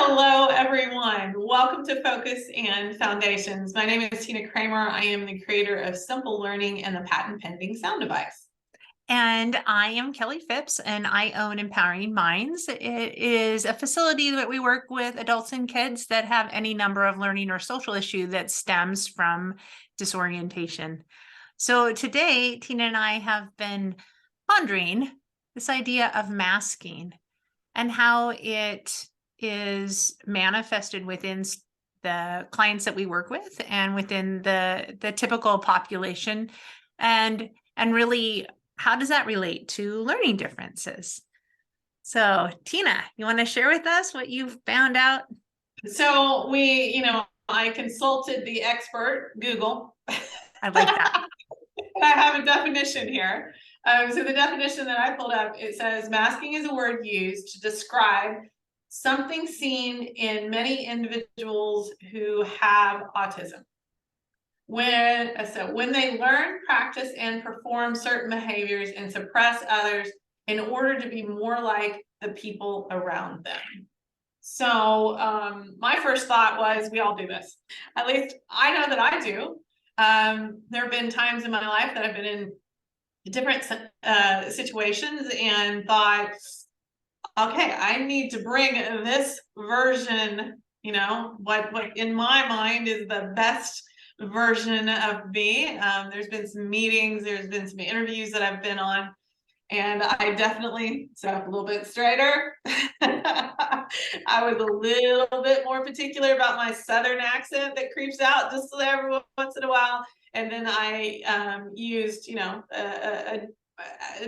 Hello, everyone. Welcome to Focus and Foundations. My name is Tina Kramer. I am the creator of Simple Learning and the patent pending sound device. And I am Kelley Phipps, and I own Empowering Minds. It is a facility that we work with adults and kids that have any number of learning or social issue that stems from disorientation. So today, Tina and I have been pondering this idea of masking and how it is manifested within the clients that we work with and within the typical population, and really, how does that relate to learning differences? So, Tina, you want to share with us what you've found out? So I consulted the expert, Google. I like that. I have a definition here. So the definition that I pulled up, it says masking is a word used to describe something seen in many individuals who have autism. When they learn, practice, and perform certain behaviors and suppress others in order to be more like the people around them. So my first thought was, we all do this. At least I know that I do. There have been times in my life that I've been in different situations and thought, okay, I need to bring this version, what in my mind is the best version of me. There's been some meetings, there's been some interviews that I've been on, and I definitely sat up a little bit straighter. I was a little bit more particular about my Southern accent that creeps out just every once in a while. And then I used, a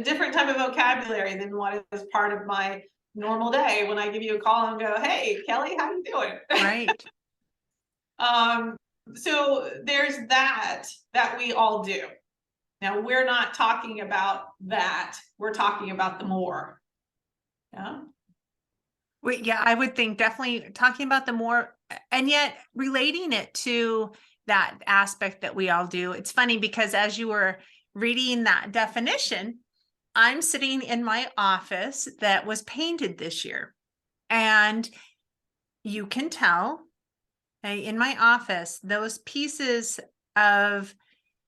different type of vocabulary than what is part of my normal day when I give you a call and go, hey, Kelley, how you doing? Right. So there's that we all do. Now, we're not talking about that. We're talking about the more. Yeah. Yeah, I would think definitely talking about the more, and yet relating it to that aspect that we all do. It's funny because as you were reading that definition, I'm sitting in my office that was painted this year. And you can tell in my office, those pieces of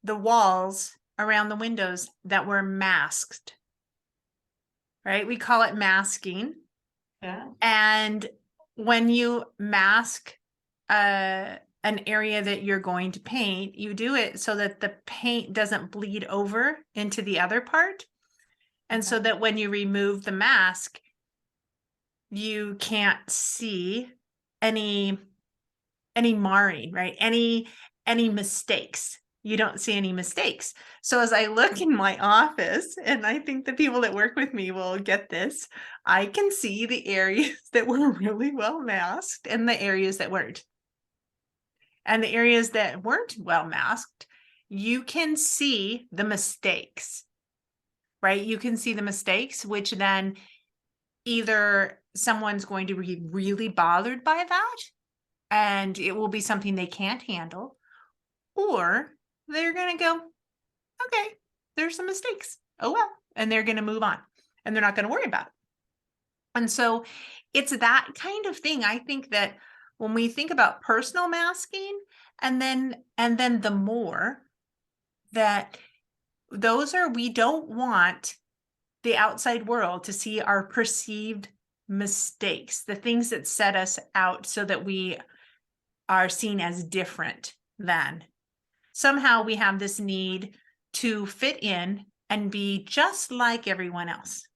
the walls around the windows that were masked, right? We call it masking. Yeah. And when you mask an area that you're going to paint, you do it so that the paint doesn't bleed over into the other part. And so that when you remove the mask, you can't see any marring, right? Any mistakes. You don't see any mistakes. So as I look in my office, and I think the people that work with me will get this, I can see the areas that were really well masked and the areas that weren't. And the areas that weren't well masked, you can see the mistakes, right? You can see the mistakes, which then either someone's going to be really bothered by that, and it will be something they can't handle, or they're going to go, okay, there's some mistakes. Oh, well, and they're going to move on and they're not going to worry about it. And so it's that kind of thing. I think that when we think about personal masking and then the more, that we don't want the outside world to see our perceived mistakes, the things that set us out so that we are seen as different than. Somehow we have this need to fit in and be just like everyone else.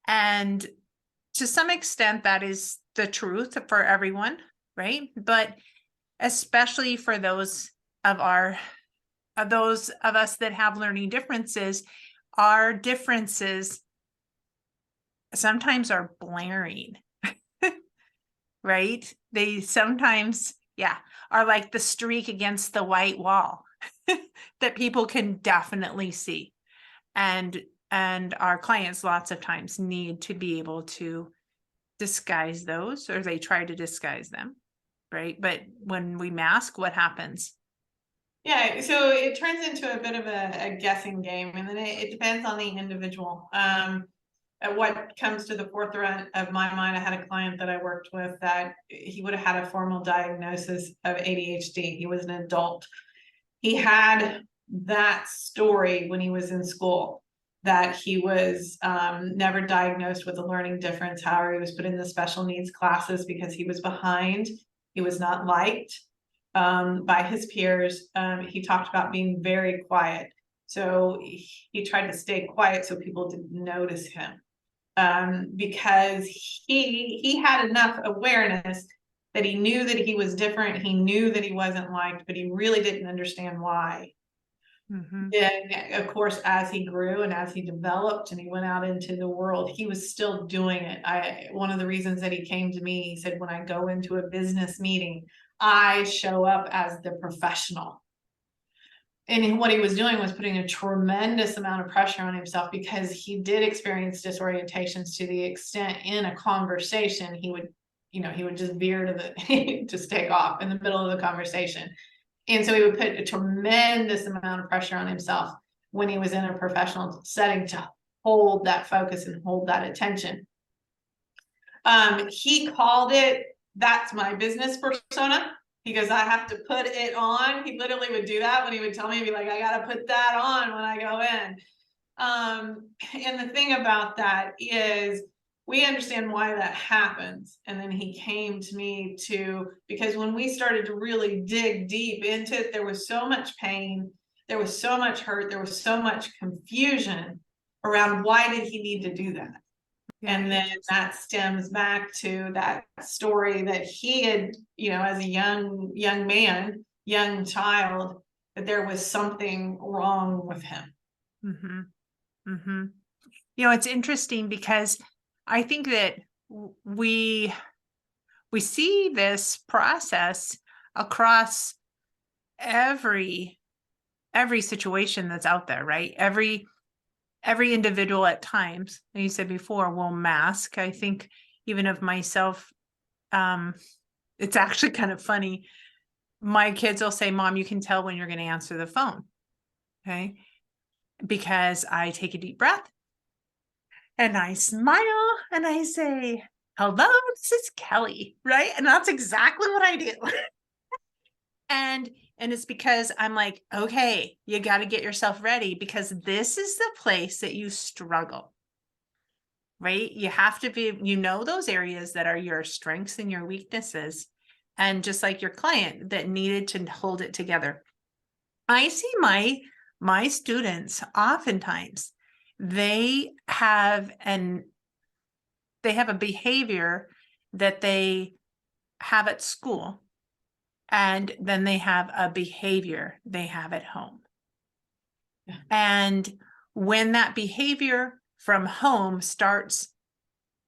And to some extent, that is the truth for everyone, right? But especially for those of us that have learning differences, our differences sometimes are blaring, right? They sometimes, are like the streak against the white wall that people can definitely see. And our clients lots of times need to be able to disguise those, or they try to disguise them, right? But when we mask, what happens? Yeah, so it turns into a bit of a guessing game, and then it depends on the individual. what comes to the forefront of my mind, I had a client that I worked with that he would have had a formal diagnosis of ADHD. He was an adult. He had that story when he was in school, that he was never diagnosed with a learning difference. However, he was put in the special needs classes because he was behind. He was not liked by his peers. He talked about being very quiet. So he tried to stay quiet so people didn't notice him, because he had enough awareness that he knew that he was different. He knew that he wasn't liked, but he really didn't understand why. Then, of course, as he grew and as he developed and he went out into the world, he was still doing it. One of the reasons that he came to me, he said, when I go into a business meeting, I show up as the professional. And what he was doing was putting a tremendous amount of pressure on himself, because he did experience disorientations to the extent in a conversation, he would, he would just veer to the, just take off in the middle of the conversation. And so he would put a tremendous amount of pressure on himself when he was in a professional setting to hold that focus and hold that attention. He called it, that's my business persona, because I have to put it on. He literally would do that when he would tell me, he'd be like, I got to put that on when I go in. And the thing about that is, we understand why that happens. And then he came to me because when we started to really dig deep into it, there was so much pain, there was so much hurt, there was so much confusion around why did he need to do that. Yeah. And then that stems back to that story that he had, as a young man, young child, that there was something wrong with him. It's interesting because I think that we see this process across every situation that's out there, right? Every individual at times, like you said before, will mask. I think even of myself, it's actually kind of funny. My kids will say, Mom, you can tell when you're going to answer the phone. Okay. Because I take a deep breath and I smile and I say, hello, this is Kelley, right? And that's exactly what I do. And it's because I'm like, okay, you got to get yourself ready, because this is the place that you struggle, right? You have to be, those areas that are your strengths and your weaknesses. And just like your client that needed to hold it together. I see my students oftentimes, they have a behavior that they have at school, and then they have a behavior they have at home. Yeah. And when that behavior from home starts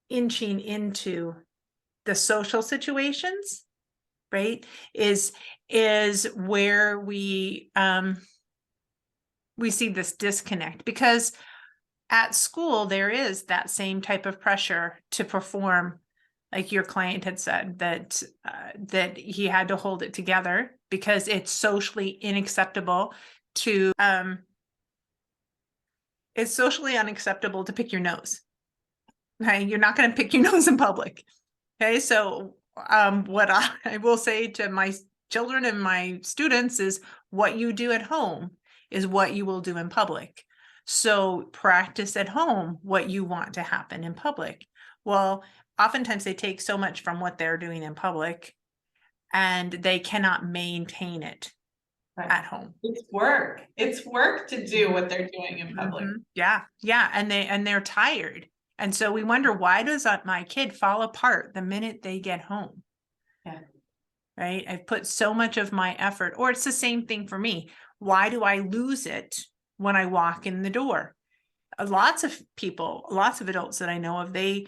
inching into the social situations, right, is where we see this disconnect, because at school there is that same type of pressure to perform, like your client had said, that he had to hold it together because it's socially unacceptable to pick your nose. Okay, you're not going to pick your nose in public. Okay, so what I will say to my children and my students is, what you do at home is what you will do in public. So practice at home what you want to happen in public. Well, oftentimes they take so much from what they're doing in public and they cannot maintain it at home. It's work. It's work to do what they're doing in public. Yeah. And they're tired. And so we wonder, why does my kid fall apart the minute they get home? Yeah. Right. I've put so much of my effort, or it's the same thing for me. Why do I lose it when I walk in the door? Lots of people, lots of adults that I know of, they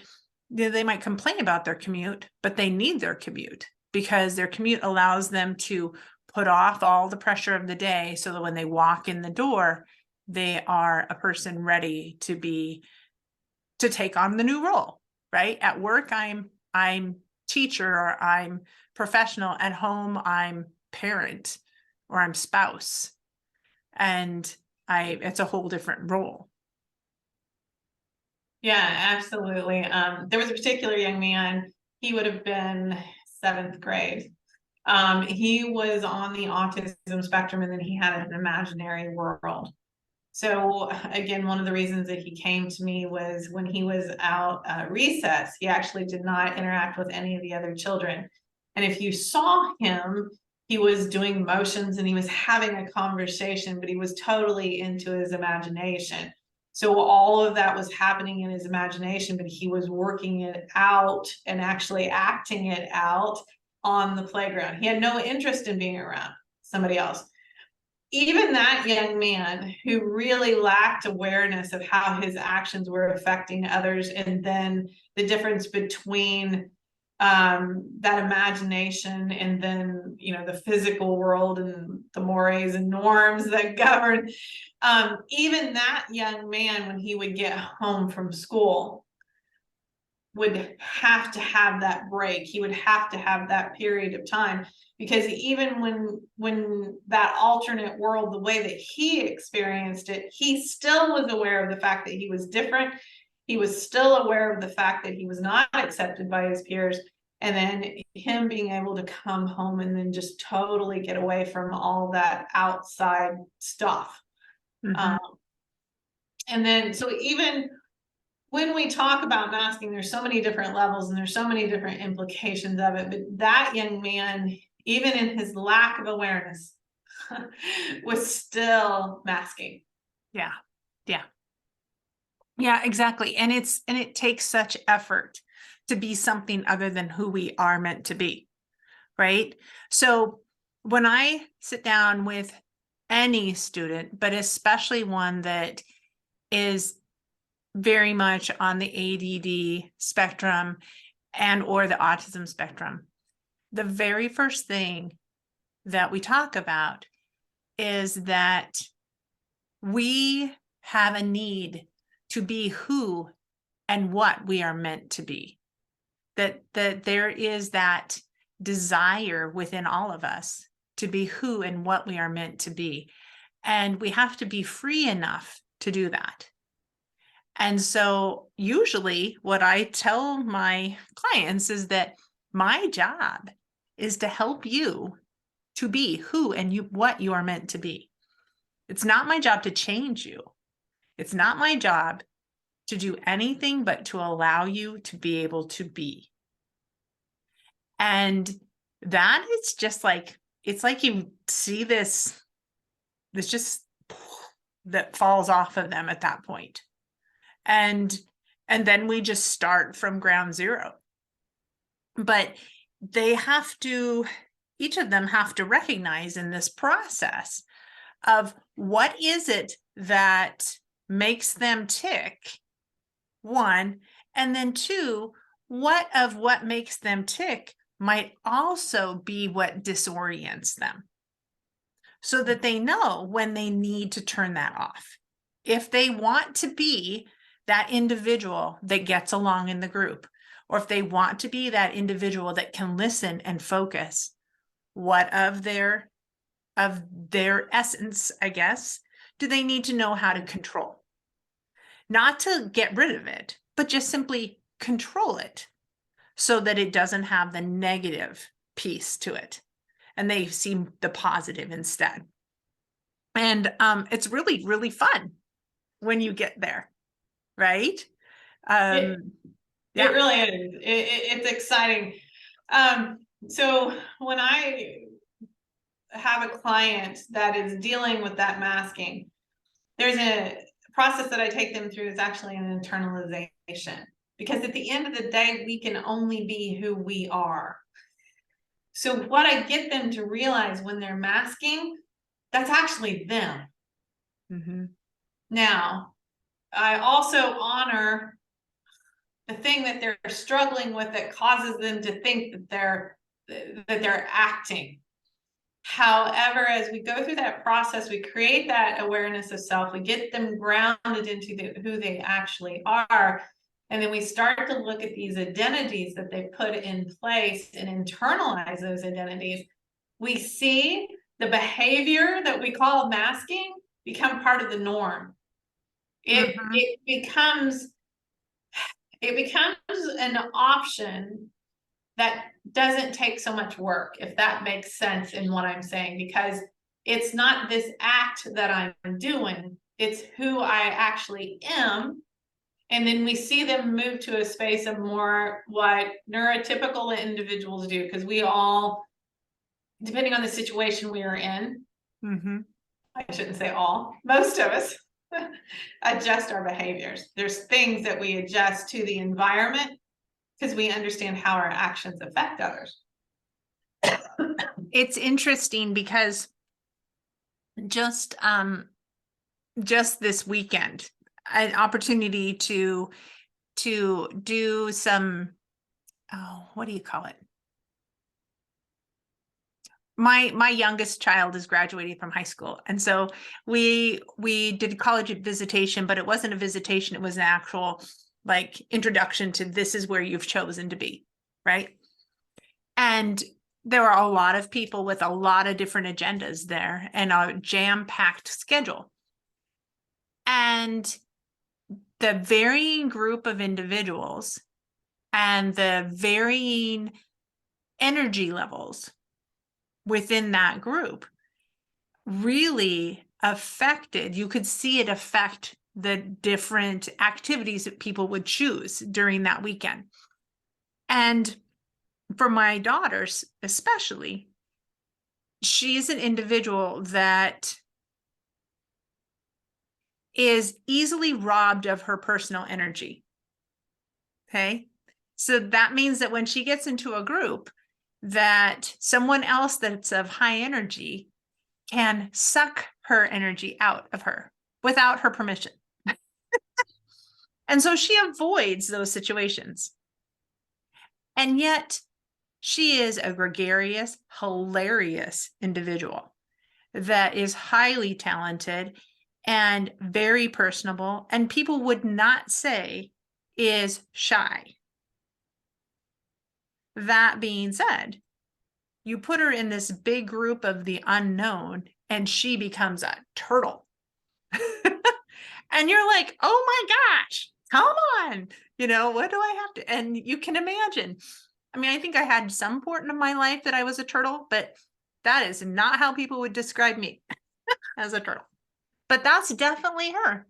might complain about their commute, but they need their commute because their commute allows them to put off all the pressure of the day, so that when they walk in the door, they are a person ready to take on the new role, right? At work, I'm teacher, or I'm professional. At home, I'm parent, or I'm spouse. And it's a whole different role. Yeah, absolutely. There was a particular young man, he would have been 7th grade. He was on the autism spectrum, and then he had an imaginary world. So again, one of the reasons that he came to me was when he was out recess, he actually did not interact with any of the other children. And if you saw him, he was doing motions and he was having a conversation, but he was totally into his imagination. So all of that was happening in his imagination, but he was working it out and actually acting it out on the playground. He had no interest in being around somebody else. Even that young man who really lacked awareness of how his actions were affecting others, and then the difference between that imagination and then, you know, the physical world and the mores and norms that govern, even that young man, when he would get home from school, would have to have that break. He would have to have that period of time, because even when that alternate world, the way that he experienced it, he still was aware of the fact that he was different. He was still aware of the fact that he was not accepted by his peers. And then him being able to come home and then just totally get away from all that outside stuff. Mhm. And then, so even when we talk about masking, there's so many different levels and there's so many different implications of it. But that young man, even in his lack of awareness, was still masking. Yeah. Yeah. Yeah, exactly. And it takes such effort to be something other than who we are meant to be, right? So when I sit down with any student, but especially one that is very much on the ADD spectrum and or the autism spectrum, the very first thing that we talk about is that we have a need to be who and what we are meant to be. That there is that desire within all of us to be who and what we are meant to be. And we have to be free enough to do that. And so usually what I tell my clients is that my job is to help you to be who and you what you are meant to be. It's not my job to change you. It's not my job to do anything but to allow you to be able to be. And that is just like, it's like you see this just that falls off of them at that point. And then we just start from ground zero. But they have to, each of them have to recognize in this process of what is it that makes them tick, one, and then two, what makes them tick might also be what disorients them, so that they know when they need to turn that off. If they want to be that individual that gets along in the group, or if they want to be that individual that can listen and focus, what of their essence, I guess, do they need to know how to control? Not to get rid of it, but just simply control it so that it doesn't have the negative piece to it. And they see the positive instead. And it's really, really fun when you get there, right? It Yeah. really is. It's exciting. So when I have a client that is dealing with that masking, there's a process that I take them through. It's actually an internalization, because at the end of the day, we can only be who we are. So what I get them to realize when they're masking, that's actually them. Mhm. Now, I also honor the thing that they're struggling with that causes them to think that they're acting. However, as we go through that process, we create that awareness of self, we get them grounded into who they actually are. And then we start to look at these identities that they put in place and internalize those identities. We see the behavior that we call masking become part of the norm. It Mhm. becomes it becomes an option that doesn't take so much work, if that makes sense in what I'm saying, because it's not this act that I'm doing, it's who I actually am. And then we see them move to a space of more what neurotypical individuals do, because we all, depending on the situation we are in, I shouldn't say all, most of us adjust our behaviors. There's things that we adjust to the environment because we understand how our actions affect others. It's interesting because just this weekend, an opportunity to do some, oh, what do you call it? My youngest child is graduating from high school, and so we did college visitation, but it wasn't a visitation, it was an actual like introduction to this is where you've chosen to be, right? And there were a lot of people with a lot of different agendas there and a jam-packed schedule. And the varying group of individuals and the varying energy levels within that group really affected, you could see it affect the different activities that people would choose during that weekend. And for my daughters, especially, she's an individual that is easily robbed of her personal energy. Okay. So that means that when she gets into a group, that someone else that's of high energy can suck her energy out of her without her permission. And so she avoids those situations. And yet she is a gregarious, hilarious individual that is highly talented and very personable, and people would not say is shy. That being said, you put her in this big group of the unknown and she becomes a turtle. And you're like, oh my gosh, come on. You know, what do I have to? And you can imagine. I mean, I think I had some point in my life that I was a turtle, but that is not how people would describe me as a turtle. But that's definitely her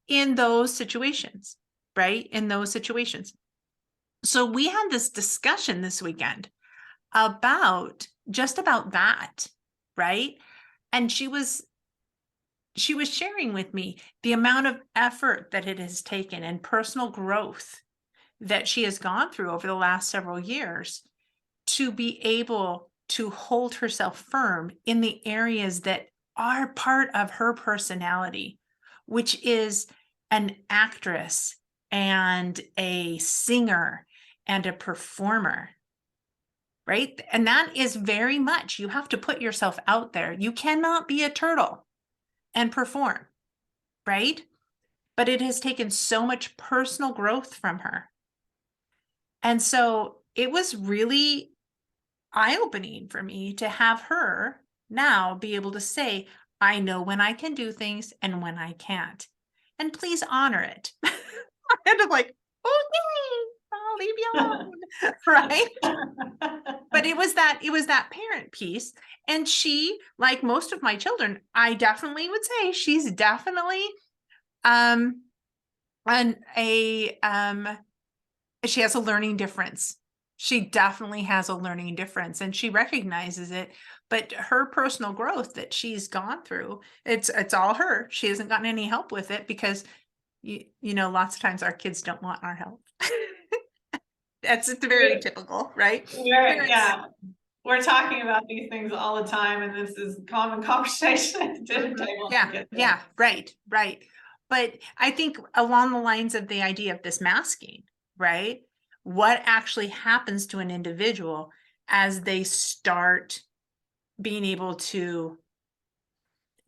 in those situations, right? In those situations. So we had this discussion this weekend about just about that, right? And she was sharing with me the amount of effort that it has taken and personal growth that she has gone through over the last several years to be able to hold herself firm in the areas that are part of her personality, which is an actress and a singer and a performer, right? And that is very much, you have to put yourself out there. You cannot be a turtle and perform, right? But it has taken so much personal growth from her. And so it was really eye-opening for me to have her now be able to say, I know when I can do things and when I can't. And please honor it. And I'm like, okay, I'll leave you alone. Right. But it was that parent piece. And she, like most of my children, I definitely would say she's definitely she has a learning difference. She definitely has a learning difference and she recognizes it, but her personal growth that she's gone through, it's all her. She hasn't gotten any help with it because you know, lots of times our kids don't want our help. It's very typical, right? Yeah. We're talking about these things all the time, and this is common conversation at the dinner table. Yeah, right. But I think along the lines of the idea of this masking, right? What actually happens to an individual as they start being able to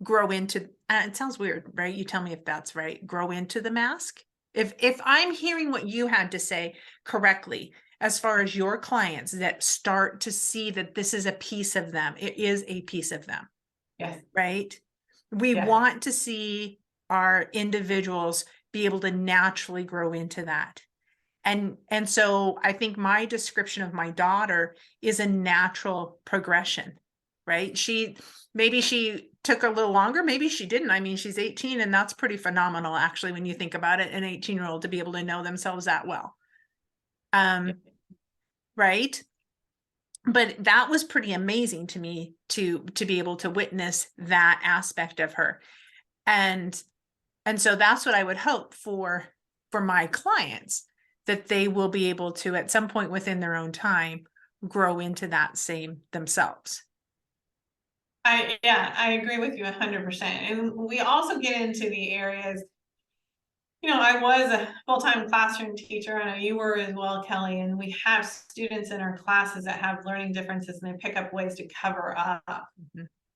grow into, it sounds weird, right? You tell me if that's right. Grow into the mask. If I'm hearing what you had to say correctly, as far as your clients that start to see that this is a piece of them, it is a piece of them. Yes. Right? We want to see our individuals be able to naturally grow into that. And so I think my description of my daughter is a natural progression, right? Maybe she took a little longer, maybe she didn't. I mean, she's 18, and that's pretty phenomenal, actually, when you think about it, an 18-year-old to be able to know themselves that well. Right? But that was pretty amazing to me to be able to witness that aspect of her. And so that's what I would hope for my clients, that they will be able to, at some point within their own time, grow into that same themselves. I agree with you 100%. And we also get into the areas, I was a full-time classroom teacher. I know you were as well, Kelly, and we have students in our classes that have learning differences, and they pick up ways to cover up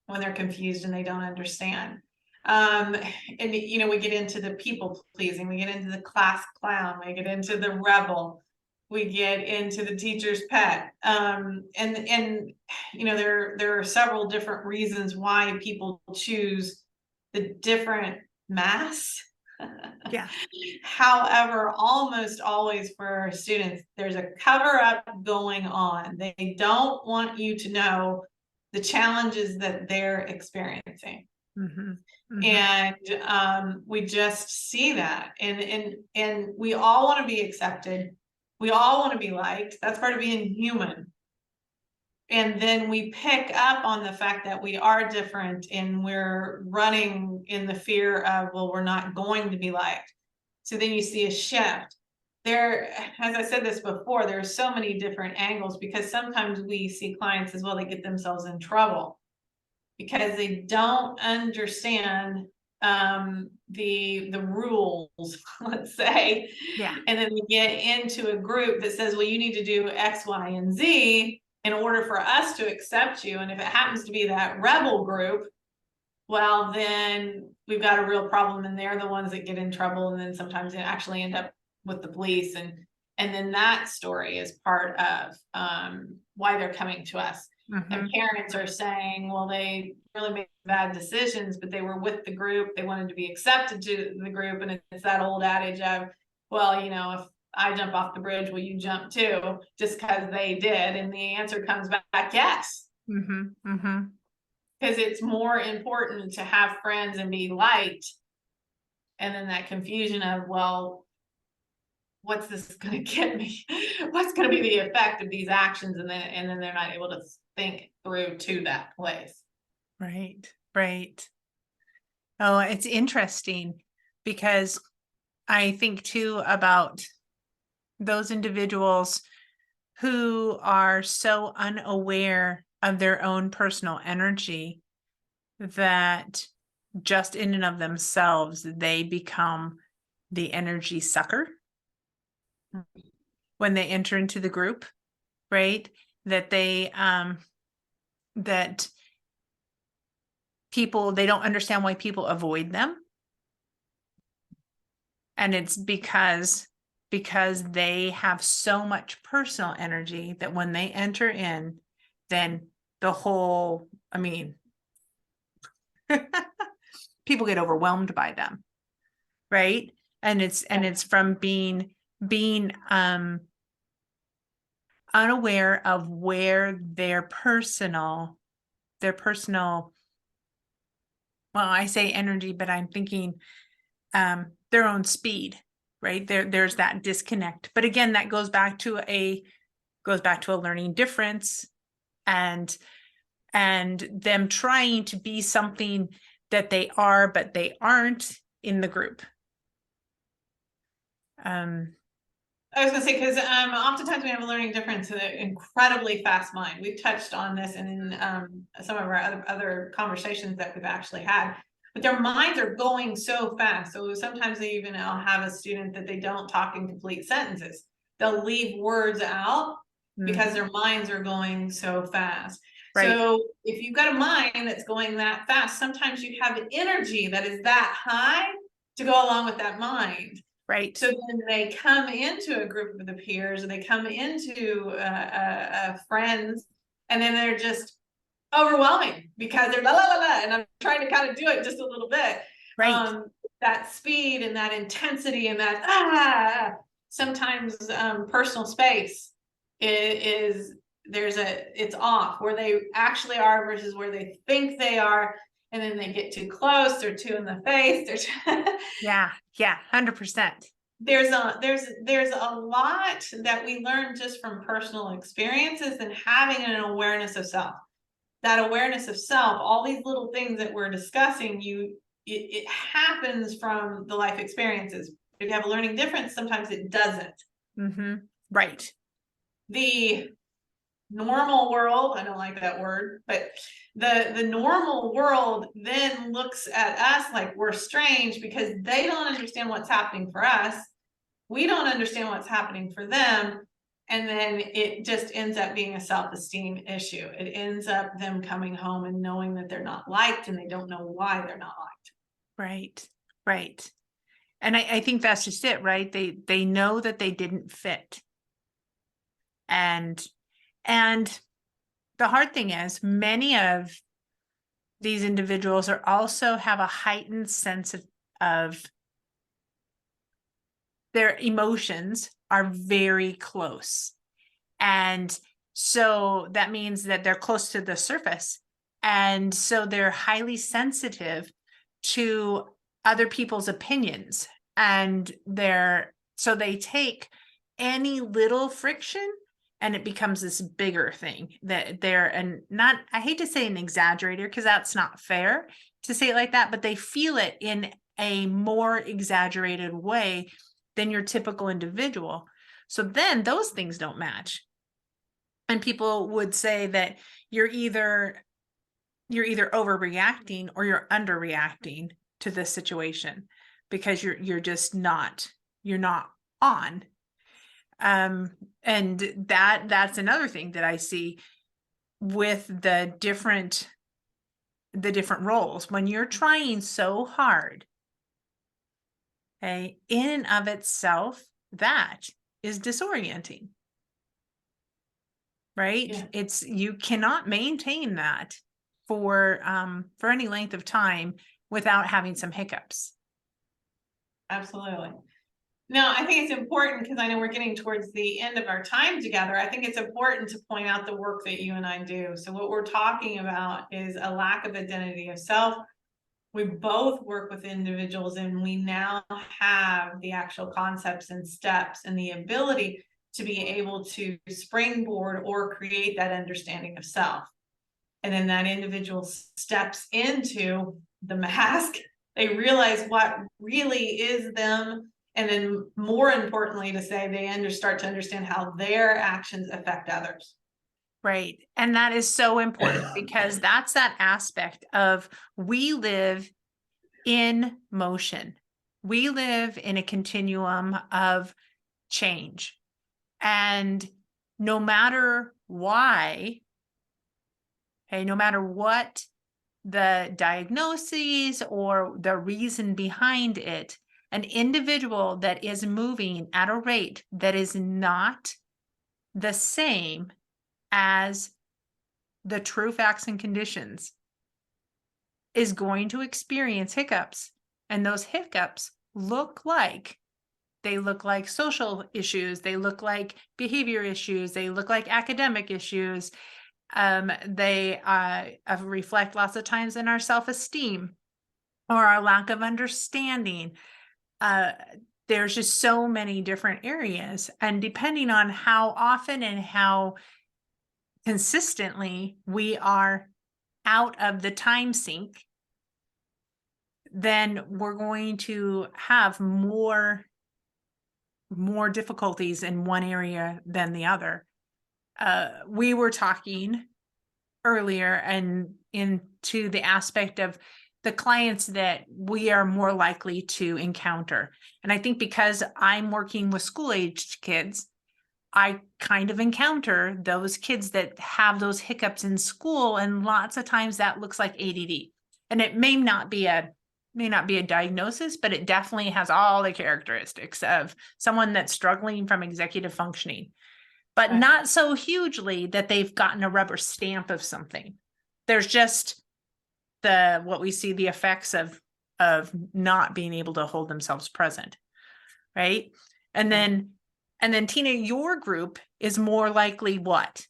when they're confused and they don't understand. And we get into the people pleasing, we get into the class clown, we get into the rebel, we get into the teacher's pet. And there are several different reasons why people choose the different masks. Yeah. However, almost always for students, there's a cover up going on. They don't want you to know the challenges that they're experiencing. And we just see that, and we all want to be accepted, we all want to be liked. That's part of being human. And then we pick up on the fact that we are different, and we're running in the fear of, well, we're not going to be liked. So then you see a shift there. As I said this before, there are so many different angles, because sometimes we see clients as well, they get themselves in trouble because they don't understand the rules, let's say. Yeah. And then we get into a group that says, well, you need to do X, Y, and Z in order for us to accept you. And if it happens to be that rebel group, well, then we've got a real problem, and they're the ones that get in trouble, and then sometimes they actually end up with the police. And then that story is part of why they're coming to us. And parents are saying, well, they really made bad decisions, but they were with the group, they wanted to be accepted to the group. And it's that old adage of, well, if I jump off the bridge, will you jump too? Just because they did. And the answer comes back, yes. Because it's more important to have friends and be liked. And then that confusion of, well, what's this going to get me? What's going to be the effect of these actions? And then they're not able to think through to that place. Right. Oh, it's interesting, because I think too about those individuals who are so unaware of their own personal energy that just in and of themselves, they become the energy sucker when they enter into the group, right? That they, that people, they don't understand why people avoid them. And it's because they have so much personal energy that when they enter in, then the whole, people get overwhelmed by them, right? And it's from being unaware of where their personal, well, I say energy, but I'm thinking their own speed, right? There's that disconnect. But again, that goes back to a learning difference, and them trying to be something that they are, but they aren't in the group. I was going to say, because oftentimes we have a learning difference, an incredibly fast mind. We've touched on this in some of our other conversations that we've actually had, but their minds are going so fast. So sometimes they even have a student that they don't talk in complete sentences. They'll leave words out because their minds are going so fast. Right. So if you've got a mind that's going that fast, sometimes you have an energy that is that high to go along with that mind. Right. So then they come into a group of the peers, and they come into friends, and then they're just overwhelming because they're la la la la, and I'm trying to kind of do it just a little bit. Right. That speed and that intensity and that sometimes personal space is it's off where they actually are versus where they think they are, and then they get too close, they're too in the face, Yeah. 100%. there's a lot that we learn just from personal experiences and having an awareness of self. That awareness of self, all these little things that we're discussing, it happens from the life experiences. If you have a learning difference, sometimes it doesn't. Mm-hmm. Right. The normal world, I don't like that word, but the normal world then looks at us like we're strange because they don't understand what's happening for us. We don't understand what's happening for them. And then it just ends up being a self-esteem issue. It ends up them coming home and knowing that they're not liked and they don't know why they're not liked. Right. And I think that's just it, right? They know that they didn't fit. And the hard thing is many of these individuals are also have a heightened sense of their emotions are very close. And so that means that they're close to the surface. And so they're highly sensitive to other people's opinions. And so they take any little friction and it becomes this bigger thing that and not, I hate to say an exaggerator because that's not fair to say it like that, but they feel it in a more exaggerated way than your typical individual. So then those things don't match. And people would say that you're either overreacting or you're underreacting to this situation because you're just not, you're not on. And that's another thing that I see with the different roles. When you're trying so hard, okay, in and of itself, that is disorienting. Right? Yeah. You cannot maintain that for any length of time without having some hiccups. Absolutely. No, I think it's important because I know we're getting towards the end of our time together. I think it's important to point out the work that you and I do. So what we're talking about is a lack of identity of self. We both work with individuals and we now have the actual concepts and steps and the ability to be able to springboard or create that understanding of self. And then that individual steps into the mask. They realize what really is them. And then more importantly to say, they start to understand how their actions affect others. Right. And that is so important because that's that aspect of we live in motion. We live in a continuum of change. And no matter why, okay, no matter what the diagnoses or the reason behind it, an individual that is moving at a rate that is not the same as the true facts and conditions is going to experience hiccups. And those hiccups look like social issues. They look like behavior issues. They look like academic issues. They reflect lots of times in our self-esteem or our lack of understanding. There's just so many different areas. And depending on how often and how consistently we are out of the time sink, then we're going to have more difficulties in one area than the other. We were talking earlier and into the aspect of the clients that we are more likely to encounter. And I think because I'm working with school-aged kids, I kind of encounter those kids that have those hiccups in school. And lots of times that looks like ADD. And it may not be a diagnosis, but it definitely has all the characteristics of someone that's struggling from executive functioning, but Right. not so hugely that they've gotten a rubber stamp of something. There's just what we see the effects of not being able to hold themselves present. Right. And then And then Tina, your group is more likely what?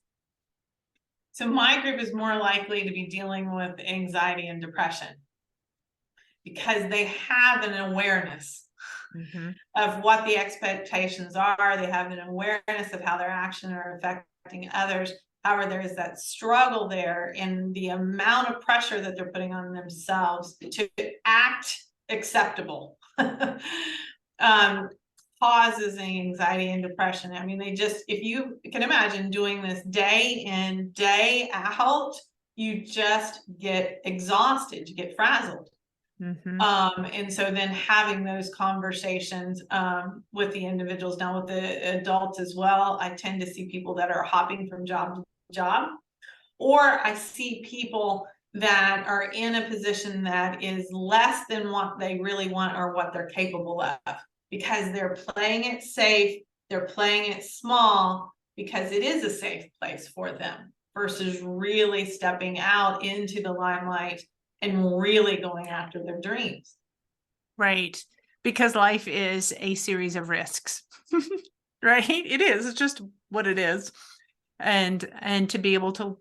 So my group is more likely to be dealing with anxiety and depression because they have an awareness of what the expectations are. They have an awareness of how their actions are affecting others. However, there is that struggle there in the amount of pressure that they're putting on themselves to act acceptable. Causes anxiety and depression. I mean, if you can imagine doing this day in, day out, you just get exhausted, you get frazzled. And so then having those conversations with the individuals, now with the adults as well, I tend to see people that are hopping from job to job, or I see people that are in a position that is less than what they really want or what they're capable of, because they're playing it safe, they're playing it small because it is a safe place for them, versus really stepping out into the limelight and really going after their dreams. Right. Because life is a series of risks. Right? It is. It's just what it is. And to be able to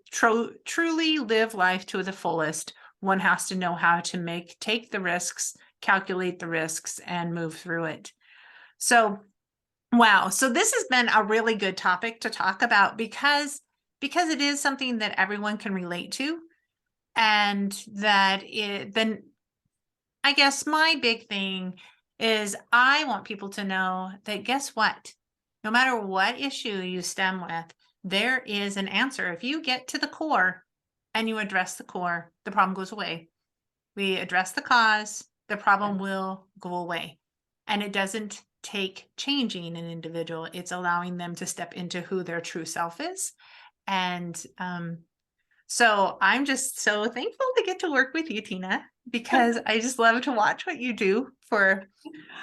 truly live life to the fullest, one has to know how to take the risks, calculate the risks, and move through it. So, wow. So this has been a really good topic to talk about because it is something that everyone can relate to. And that then I guess my big thing is I want people to know that, guess what? No matter what issue you stem with, there is an answer. If you get to the core and you address the core, the problem goes away. We address the cause, the problem will go away. And it doesn't take changing an individual. It's allowing them to step into who their true self is. And so I'm just so thankful to get to work with you, Tina, because I just love to watch what you do for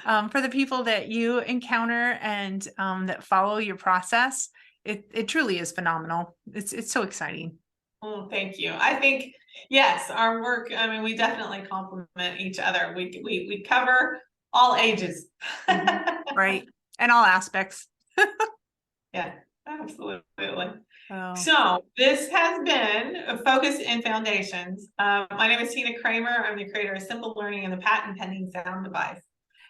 the people that you encounter and that follow your process. It truly is phenomenal. It's so exciting. Oh, thank you. I think, yes, our work, I mean, we definitely complement each other. We cover all ages. Right. And all aspects. Yeah, absolutely. Oh. So this has been a Focus in Foundations. My name is Tina Kramer. I'm the creator of Simple Learning and the patent pending sound device.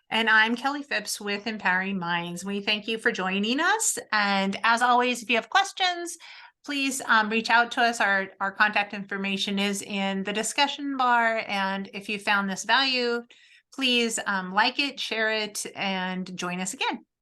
And I'm Kelley Phipps with Empowering Minds. We thank you for joining us. And as always, if you have questions, please reach out to us. Our contact information is in the discussion bar. And if you found this value, please like it, share it, and join us again.